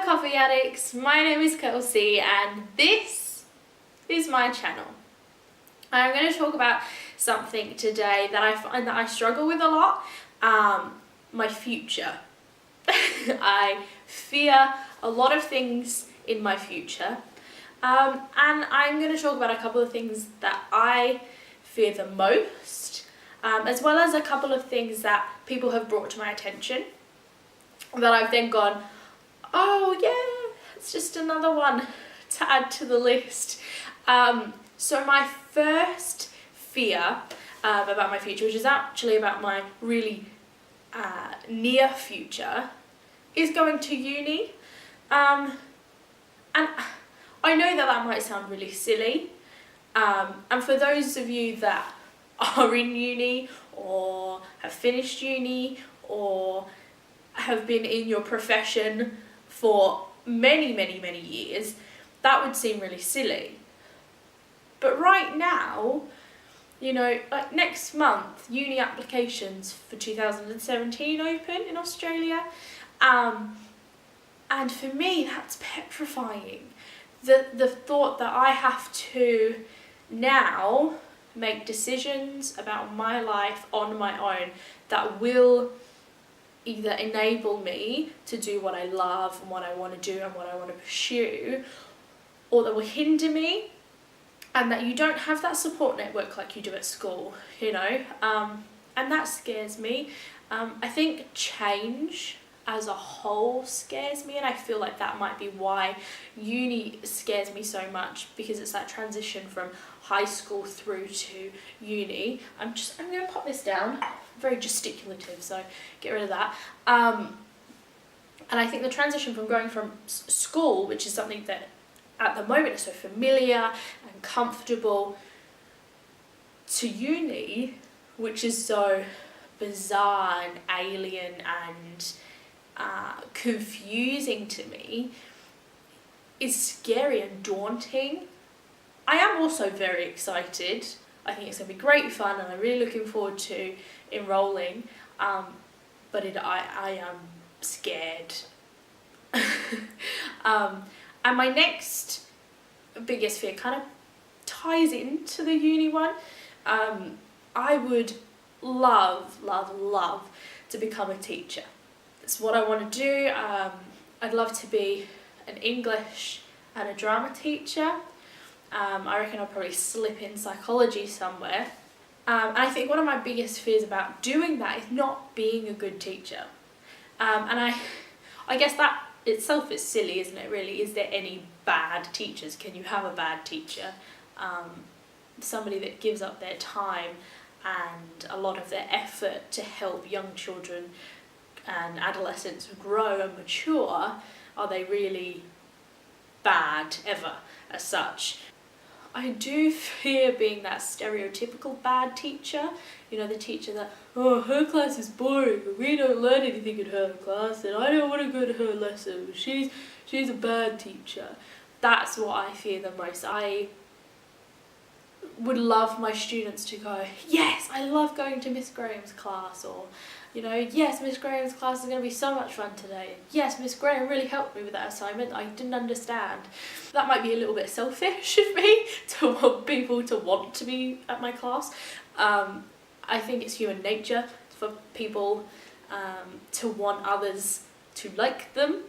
Hello coffee addicts, my name is Kelsey and this is my channel. I'm going to talk about something today that I find that I struggle with a lot, my future. I fear a lot of things in my future, and I'm going to talk about a couple of things that I fear the most, as well as a couple of things that people have brought to my attention that I've then gone, oh yeah, it's just another one to add to the list. So my first fear about my future, which is actually about my really near future, is going to uni. And I know that that might sound really silly. And for those of you that are in uni or have finished uni or have been in your profession for many years, that would seem really silly. But right now, you know, like next month, uni applications for 2017 open in Australia. And for me, that's petrifying. The thought that I have to now make decisions about my life on my own that will either enable me to do what I love and what I want to do and what I want to pursue, or that will hinder me, and that you don't have that support network like you do at school, you know, and that scares me. I think change as a whole scares me, and I feel like that might be why uni scares me so much, because it's that transition from high school through to uni. I'm going to pop this down. Very gesticulative, so get rid of that. And I think the transition from going from school, which is something that at the moment is so familiar and comfortable, to uni, which is so bizarre and alien and confusing to me, is scary and daunting. I am also very excited. I think it's going to be great fun and I'm really looking forward to enrolling, but I am scared. And my next biggest fear kind of ties into the uni one. I would love to become a teacher. It's what I want to do. I'd love to be an English and a drama teacher. I reckon I'll probably slip in psychology somewhere. And I think one of my biggest fears about doing that is not being a good teacher. And I guess that itself is silly, isn't it, really? Is there any bad teachers? Can you have a bad teacher? Somebody that gives up their time and a lot of their effort to help young children and adolescents grow and mature, are they really bad ever as such? I do fear being that stereotypical bad teacher, you know, the teacher that, oh, her class is boring, we don't learn anything in her class, and I don't want to go to her lesson, she's a bad teacher. That's what I fear the most. I would love my students to go, yes, I love going to Miss Graham's class, or, you know, yes, Miss Graham's class is going to be so much fun today. Yes, Miss Graham really helped me with that assignment I didn't understand. That might be a little bit selfish of me to want people to want to be at my class. I think it's human nature for people to want others to like them.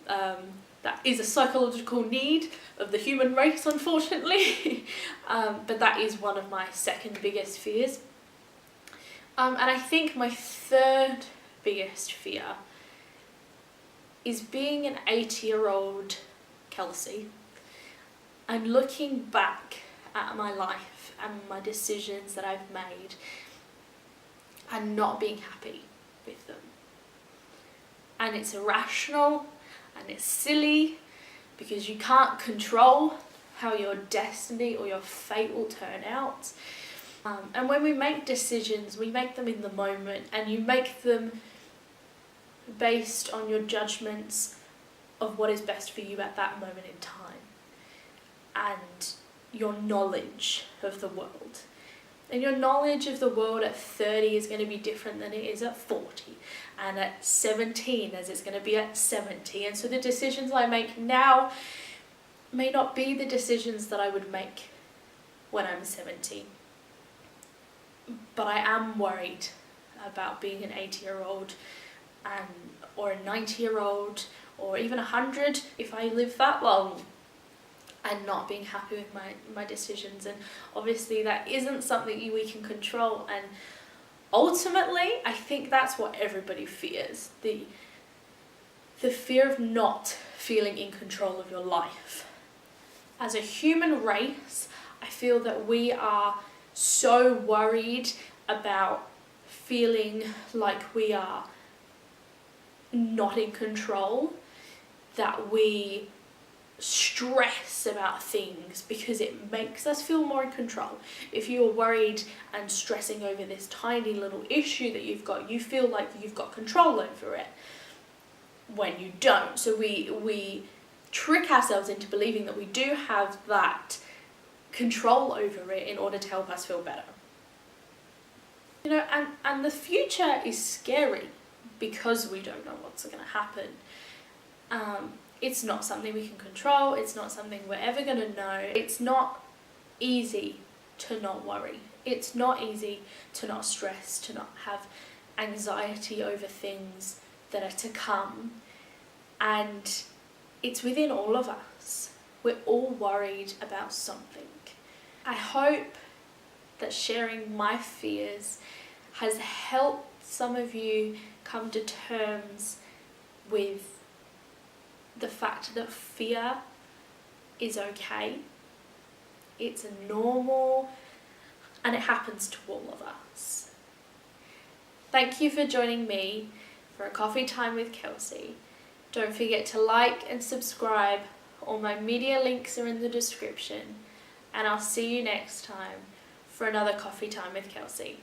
That is a psychological need of the human race, unfortunately. But that is one of my second biggest fears. And I think my third biggest fear is being an 80-year-old Kelsey and looking back at my life and my decisions that I've made and not being happy with them. And it's irrational and it's silly, because you can't control how your destiny or your fate will turn out. And when we make decisions, we make them in the moment, and you make them based on your judgments of what is best for you at that moment in time and your knowledge of the world. And your knowledge of the world at 30 is going to be different than it is at 40, and at 17 as it's going to be at 70. And so the decisions I make now may not be the decisions that I would make when I'm 70. But I am worried about being an 80-year-old or a 90-year-old or even 100 if I live that long, and not being happy with my decisions. And obviously that isn't something we can control, and ultimately I think that's what everybody fears, the fear of not feeling in control of your life. As a human race, I feel that we are so worried about feeling like we are not in control that we stress about things because it makes us feel more in control. If you're worried and stressing over this tiny little issue that you've got, you feel like you've got control over it when you don't. So we trick ourselves into believing that we do have that control over it in order to help us feel better. You know, and the future is scary because we don't know what's going to happen. It's not something we can control. It's not something we're ever going to know. It's not easy to not worry. It's not easy to not stress, to not have anxiety over things that are to come. And it's within all of us. We're all worried about something. I hope that sharing my fears has helped some of you come to terms with the fact that fear is okay, it's normal, and it happens to all of us. Thank you for joining me for a coffee time with Kelsey. Don't forget to like and subscribe. All my media links are in the description, and I'll see you next time for another coffee time with Kelsey.